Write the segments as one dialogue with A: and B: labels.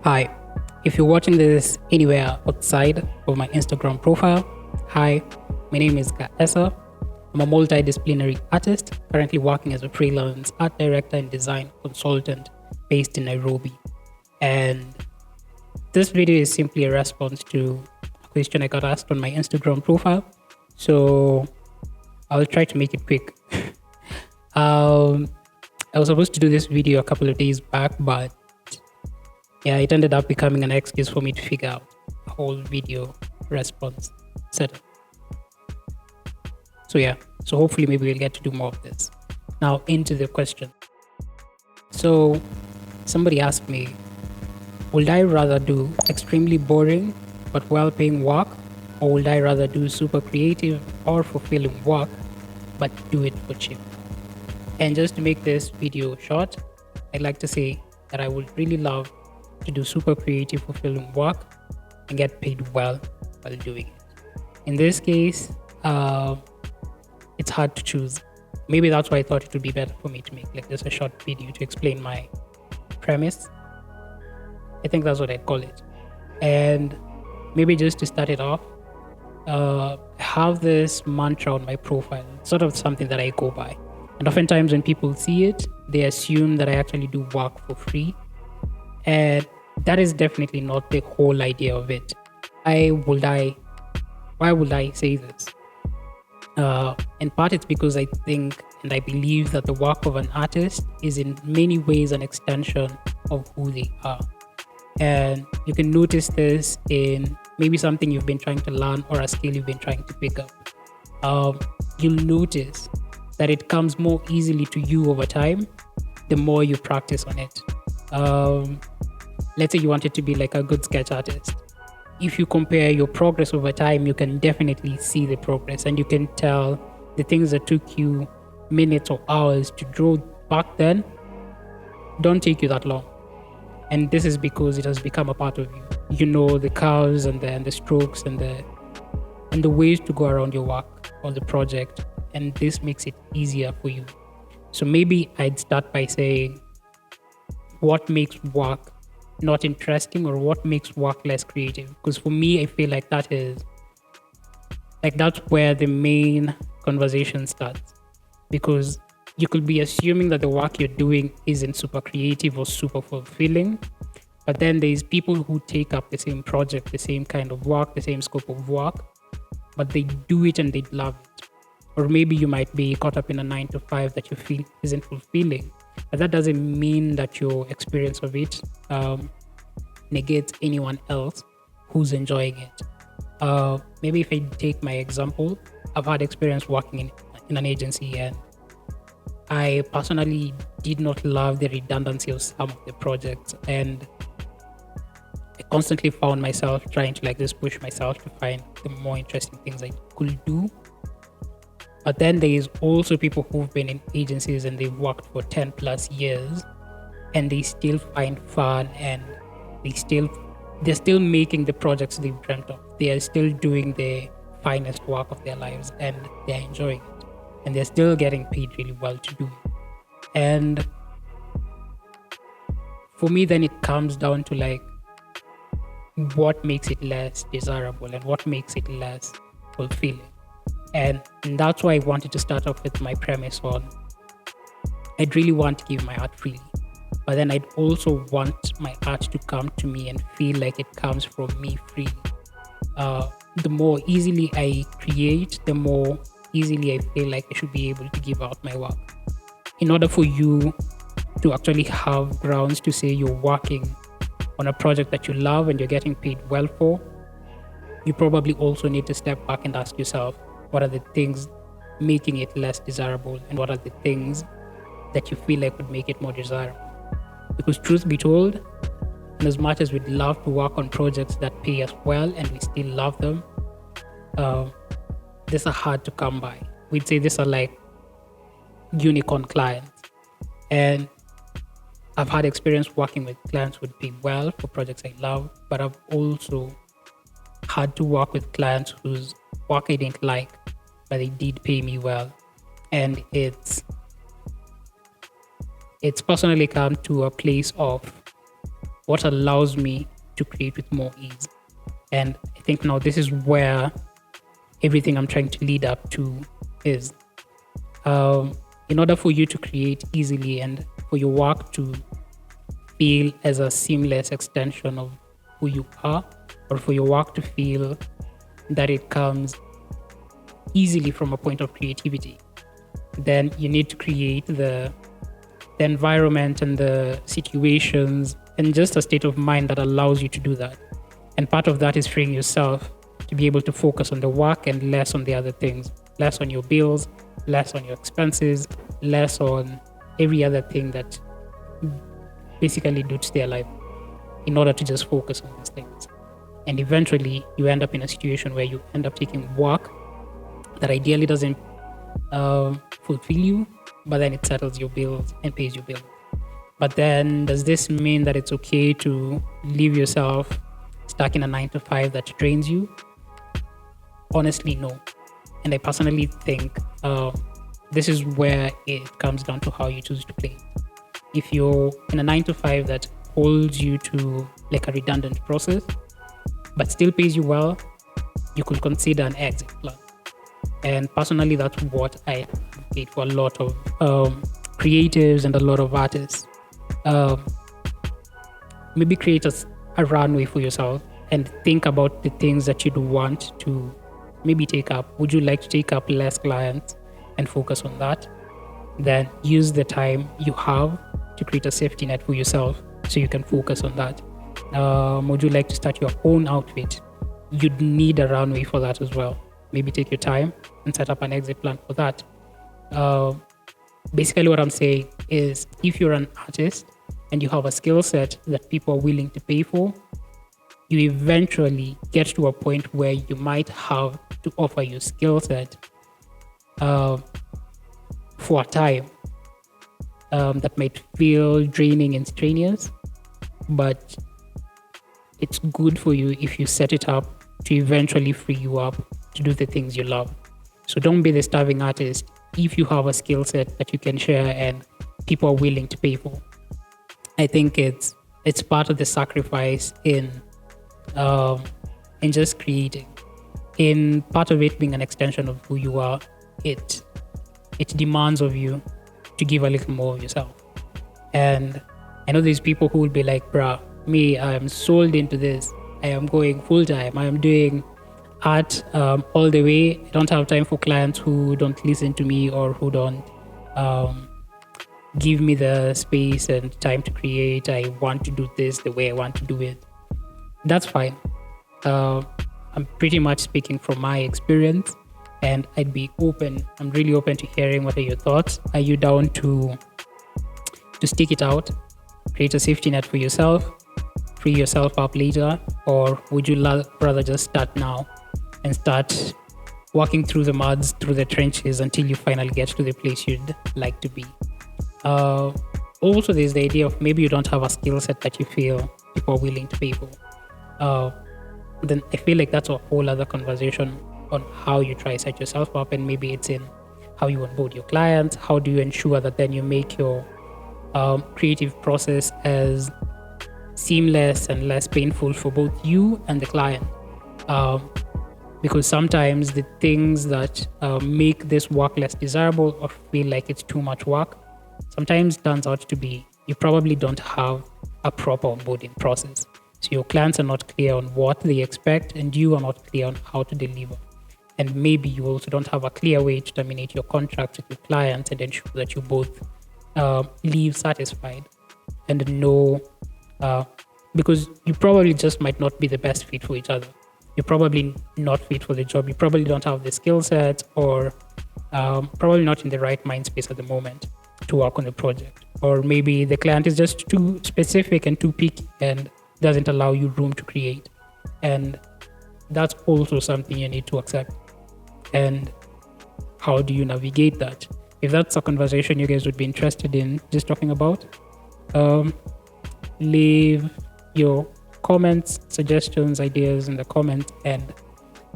A: Hi, if you're watching this anywhere outside of my Instagram profile, hi, my name is Gaessa. I'm a multidisciplinary artist currently working as a freelance art director and design consultant based in Nairobi. And this video is simply a response to a question I got asked on my Instagram profile. So I'll try to make it quick. um, I was supposed to do this video a couple of days back, but yeah, it ended up becoming an excuse for me to figure out a whole video response setup. So hopefully maybe we'll get to do more of this. Now into the question. So somebody asked me, would I rather do extremely boring but well-paying work, or would I rather do super creative or fulfilling work but do it for cheap? And just to make this video short, I'd like to say that I would really love to do super creative, fulfilling work and get paid well while doing it. In this case, it's hard to choose. Maybe that's why I thought it would be better for me to make like just a short video to explain my premise. I think that's what I'd call it. And maybe just to start it off, I have this mantra on my profile, sort of something that I go by. And oftentimes when people see it, they assume that I actually do work for free. And that is definitely not the whole idea of it. Why would I say this? In part, it's because I think and I believe that the work of an artist is in many ways an extension of who they are. And you can notice this in maybe something you've been trying to learn or a skill you've been trying to pick up. You'll notice that it comes more easily to you over time the more you practice on it. Let's say you wanted to be like a good sketch artist. If you compare your progress over time, you can definitely see the progress, and you can tell the things that took you minutes or hours to draw back then don't take you that long. And this is because it has become a part of you. You know the curves and the strokes and the ways to go around your work or the project, and this makes it easier for you. So maybe I'd start by saying what makes work not interesting or what makes work less creative. Because for me, I feel like that's where the main conversation starts. Because you could be assuming that the work you're doing isn't super creative or super fulfilling, but then there's people who take up the same project, the same kind of work, the same scope of work, but they do it and they love it. Or maybe you might be caught up in a 9 to 5 that you feel isn't fulfilling, but that doesn't mean that your experience of it negates anyone else who's enjoying it. Maybe if I take my example, I've had experience working in an agency, and I personally did not love the redundancy of some of the projects, and I constantly found myself trying to like just push myself to find the more interesting things I could do. But then there is also people who've been in agencies and they've worked for 10 plus years and they still find fun, and they're still making the projects they've dreamt of. They are still doing the finest work of their lives and they're enjoying it. And they're still getting paid really well to do it. And for me, then it comes down to like what makes it less desirable and what makes it less fulfilling. And that's why I wanted to start off with my premise on I'd really want to give my art freely, but then I'd also want my art to come to me and feel like it comes from me freely. The more easily I create, the more easily I feel like I should be able to give out my work. In order for you to actually have grounds to say you're working on a project that you love and you're getting paid well for, you probably also need to step back and ask yourself, what are the things making it less desirable, and what are the things that you feel like would make it more desirable? Because truth be told, and as much as we'd love to work on projects that pay us well and we still love them, these are hard to come by. We'd say these are like unicorn clients. And I've had experience working with clients who pay well for projects I love, but I've also had to work with clients whose work I didn't like, but they did pay me well. And it's personally come to a place of what allows me to create with more ease. And I think now this is where everything I'm trying to lead up to is. In order for you to create easily and for your work to feel as a seamless extension of who you are, or for your work to feel that it comes easily from a point of creativity, then you need to create the environment and the situations and just a state of mind that allows you to do that. And part of that is freeing yourself to be able to focus on the work and less on the other things, less on your bills, less on your expenses, less on every other thing that basically do to stay alive, in order to just focus on these things. And eventually you end up in a situation where you end up taking work that ideally doesn't fulfill you, but then it settles your bills and pays your bills. But then does this mean that it's okay to leave yourself stuck in a 9-to-5 that drains you? Honestly, no. And I personally think this is where it comes down to how you choose to play. If you're in a 9-to-5 that holds you to like a redundant process, but still pays you well, you could consider an exit plan. And personally, that's what I advocate for a lot of creatives and a lot of artists. Maybe create a runway for yourself and think about the things that you'd want to maybe take up. Would you like to take up less clients and focus on that? Then use the time you have to create a safety net for yourself so you can focus on that. Would you like to start your own outfit? You'd need a runway for that as well. Maybe take your time and set up an exit plan for that. Basically what I'm saying is, if you're an artist and you have a skill set that people are willing to pay for, you eventually get to a point where you might have to offer your skill set for a time that might feel draining and strenuous, but it's good for you if you set it up to eventually free you up to do the things you love. So don't be the starving artist if you have a skill set that you can share and people are willing to pay for. I think it's part of the sacrifice in just creating. In part of it being an extension of who you are, it demands of you to give a little more of yourself. And I know there's people who will be like, bruh, me, I'm sold into this. I am going full time. I am doing art all the way. I don't have time for clients who don't listen to me or who don't give me the space and time to create. I want to do this the way I want to do it. That's fine. I'm pretty much speaking from my experience, and I'd be open. I'm really open to hearing what are your thoughts. Are you down to stick it out, create a safety net for yourself, free yourself up later, or would you rather just start now and start walking through the muds, through the trenches until you finally get to the place you'd like to be? Also, there's the idea of maybe you don't have a skill set that you feel people are willing to pay for. Then I feel like that's a whole other conversation on how you try to set yourself up, and maybe it's in how you onboard your clients. How do you ensure that then you make your creative process as seamless and less painful for both you and the client? Because sometimes the things that make this work less desirable or feel like it's too much work sometimes turns out to be you probably don't have a proper onboarding process. So your clients are not clear on what they expect, and you are not clear on how to deliver. And maybe you also don't have a clear way to terminate your contract with your clients and ensure that you both leave satisfied and know, because you probably just might not be the best fit for each other. You're probably not fit for the job. You probably don't have the skill set, or probably not in the right mind space at the moment to work on the project. Or maybe the client is just too specific and too picky and doesn't allow you room to create. And that's also something you need to accept. And how do you navigate that? If that's a conversation you guys would be interested in just talking about, leave your comments, suggestions, ideas in the comments, and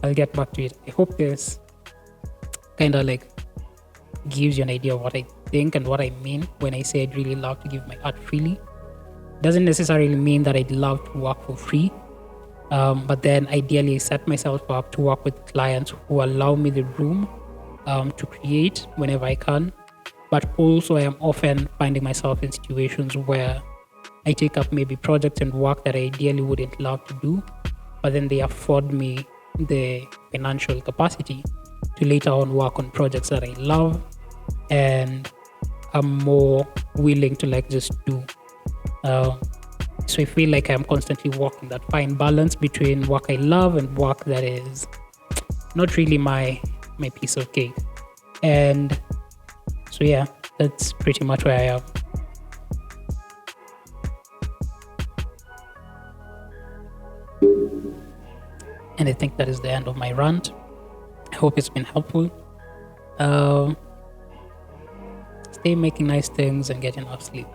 A: I'll get back to it. I hope this kind of like gives you an idea of what I think and what I mean when I say I'd really love to give my art freely. Doesn't necessarily mean that I'd love to work for free, but then ideally set myself up to work with clients who allow me the room to create whenever I can. But also, I am often finding myself in situations where I take up maybe projects and work that I ideally wouldn't love to do, but then they afford me the financial capacity to later on work on projects that I love and I'm more willing to like just do. So I feel like I'm constantly walking that fine balance between work I love and work that is not really my piece of cake. And so yeah, that's pretty much where I am. And I think that is the end of my rant. I hope it's been helpful. Stay making nice things and get enough sleep.